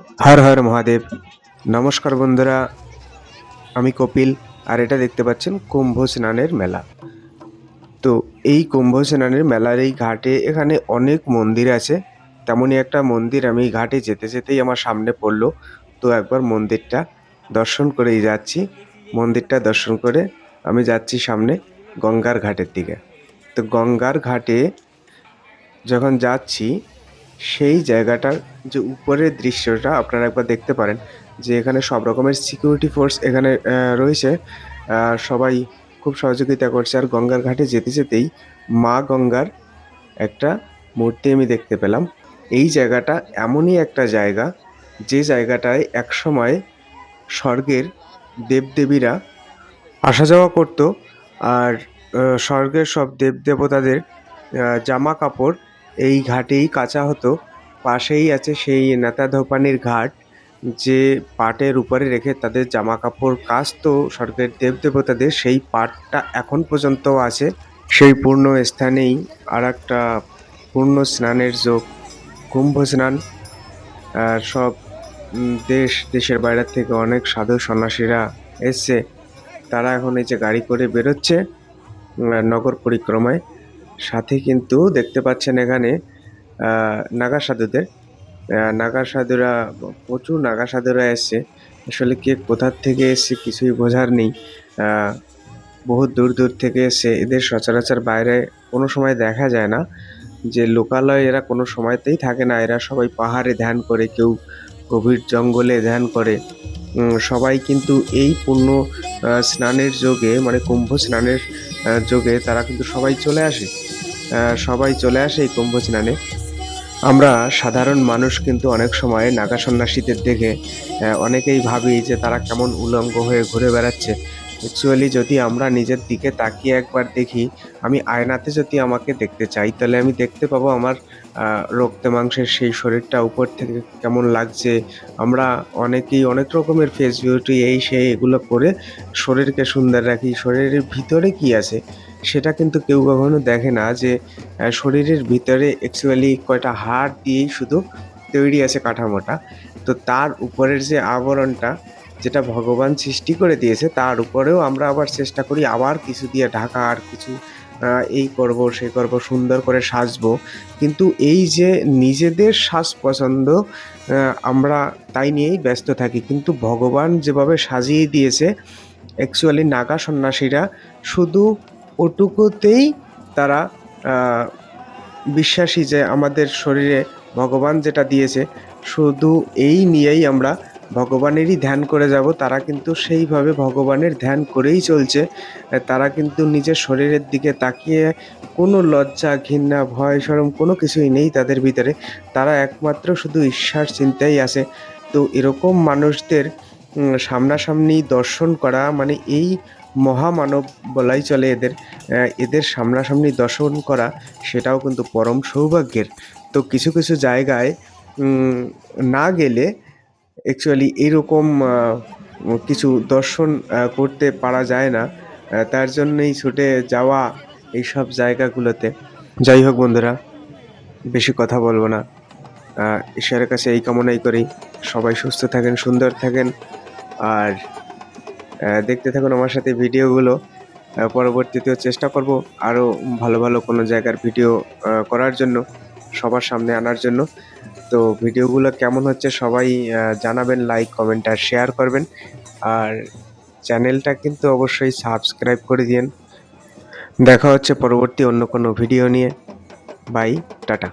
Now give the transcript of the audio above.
হর হর মহাদেব। নমস্কার বন্ধুরা, আমি কপিল। আর এটা দেখতে পাচ্ছেন কুম্ভ স্নানের মেলা। তো এই কুম্ভ স্নানের মেলার এই ঘাটে এখানে অনেক মন্দির আছে। তেমনই একটা মন্দির আমি ঘাটে যেতে যেতেই আমার সামনে পড়লো। তো একবার মন্দিরটা দর্শন করেই যাচ্ছি। মন্দিরটা দর্শন করে আমি যাচ্ছি সামনে গঙ্গার ঘাটের দিকে। তো গঙ্গার ঘাটে যখন যাচ্ছি সেই জায়গাটার যে উপরের দৃশ্যটা আপনারা একবার দেখতে পারেন, যে এখানে সব রকমের সিকিউরিটি ফোর্স এখানে রয়েছে। সবাই খুব সহযোগিতা করছে। আর গঙ্গার ঘাটে যেতে যেতেই মা গঙ্গার একটা মূর্তি আমি দেখতে পেলাম। এই জায়গাটা এমনই একটা জায়গা, যে জায়গাটায় একসময় স্বর্গের দেবদেবীরা আসা যাওয়া করতো। আর স্বর্গের সব দেবদেবতাদের জামা কাপড় এই ঘাটেই কাচা হতো। পাশেই আছে সেই নেতাধোপানির ঘাট, যে পাটের উপরে রেখে তাদের জামা কাপড় কাচতো স্বর্গের দেবদেবতাদের, সেই পাটটা এখন পর্যন্ত আছে। সেই পূর্ণ স্থানেই আর একটা পূর্ণ স্নানের যোগ, কুম্ভ স্নান। আর সব দেশের বাইরের থেকে অনেক সাধু সন্ন্যাসীরা এসছে। তারা এখন এই যে গাড়ি করে বেরোচ্ছে নগর পরিক্রমায়। সাথে কিন্তু দেখতে পাচ্ছেন এখানে নাগা সাধুদের। নাগা সাধুরা, প্রচুর নাগা সাধুরা এসছে। আসলে কে কোথার থেকে এসছে কিছুই বোঝার নেই। বহুত দূর দূর থেকে এসছে। এদের সচরাচর বাইরে কোনো সময় দেখা যায় না, যে লোকালয়ে এরা কোনো সময়তেই থাকে না। এরা সবাই পাহাড়ে ধ্যান করে, কেউ গভীর জঙ্গলে ধ্যান করে। সবাই কিন্তু এই পুণ্য স্নানের যোগে, মানে কুম্ভ স্নানের যোগে তারা কিন্তু সবাই চলে আসে। সবাই চলে আসে এই কুম্ভ স্নানে। আমরা সাধারণ মানুষ কিন্তু অনেক সময় নাগা সন্ন্যাসীদের দেখে অনেকেই ভাবি যে তারা কেমন উলঙ্গ হয়ে ঘুরে বেড়াচ্ছে। অ্যাকচুয়ালি যদি আমরা নিজের দিকে তাকিয়ে একবার দেখি, আমি আয়নাতে যদি আমাকে দেখতে চাই, তাহলে আমি দেখতে পাবো আমার রক্তে মাংসের সেই শরীরটা উপর থেকে কেমন লাগছে। আমরা অনেকেই অনেক রকমের ফেস বিউটি এই সেই এগুলো করে শরীরকে সুন্দর রাখি। শরীরের ভিতরে কি আছে সেটা কিন্তু কেউ কখনো দেখে না, যে শরীরের ভিতরে অ্যাকচুয়ালি কয়টা হাড় দিয়েই শুধু তৈরি আছে কাঠামোটা। তো তার উপরের যে আবরণটা, যেটা ভগবান সৃষ্টি করে দিয়েছে, তার উপরেও আমরা আবার চেষ্টা করি আবার কিছু দিয়ে ঢাকা, আর কিছু এই করব সেই করব, সুন্দর করে সাজবো। কিন্তু এই যে নিজেদের সাজ পছন্দ, আমরা তাই নিয়েই ব্যস্ত থাকি। কিন্তু ভগবান যেভাবে সাজিয়ে দিয়েছে, অ্যাকচুয়ালি নাগা সন্ন্যাসীরা শুধু ওটুকুতেই তারা বিশ্বাসী, যে আমাদের শরীরে ভগবান যেটা দিয়েছে শুধু এই নিয়েই আমরা ভগবানেরই ধ্যান করে যাব। তারা কিন্তু সেইভাবে ভগবানের ধ্যান করেই চলছে। তারা কিন্তু নিজের শরীরের দিকে তাকিয়ে কোনো লজ্জা, ঘৃণা, ভয়, শরম কোনো কিছুই নেই তাদের ভিতরে। তারা একমাত্র শুধু ঈশ্বর চিন্তাই আছে। তো এরকম মানুষদের সামনাসামনি দর্শন করা, মানে এই মহামানব বলাই চলে এদের। এদের সামনাসামনি দর্শন করা সেটাও কিন্তু পরম সৌভাগ্যের। তো কিছু কিছু জায়গায় না গেলে অ্যাকচুয়ালি এরকম কিছু দর্শন করতে পারা যায় না। তার জন্যই ছুটে যাওয়া এইসব জায়গাগুলোতে। যাই হোক বন্ধুরা, বেশি কথা বলবো না। ঈশ্বরের কাছে এই কামনাই করি, সবাই সুস্থ থাকেন, সুন্দর থাকেন। আর দেখতে থাকুন আমার সাথে ভিডিওগুলো। পরবর্তীতেও চেষ্টা করব আরও ভালো ভালো কোনো জায়গার ভিডিও করার জন্য, সবার সামনে আনার জন্য। তো ভিডিওগুলো কেমন হচ্ছে সবাই জানাবেন, লাইক, কমেন্ট আর শেয়ার করবেন। আর চ্যানেলটা কিন্তু অবশ্যই সাবস্ক্রাইব করে দিন। দেখা হচ্ছে পরবর্তী অন্য কোনো ভিডিও নিয়ে। Bye, tata.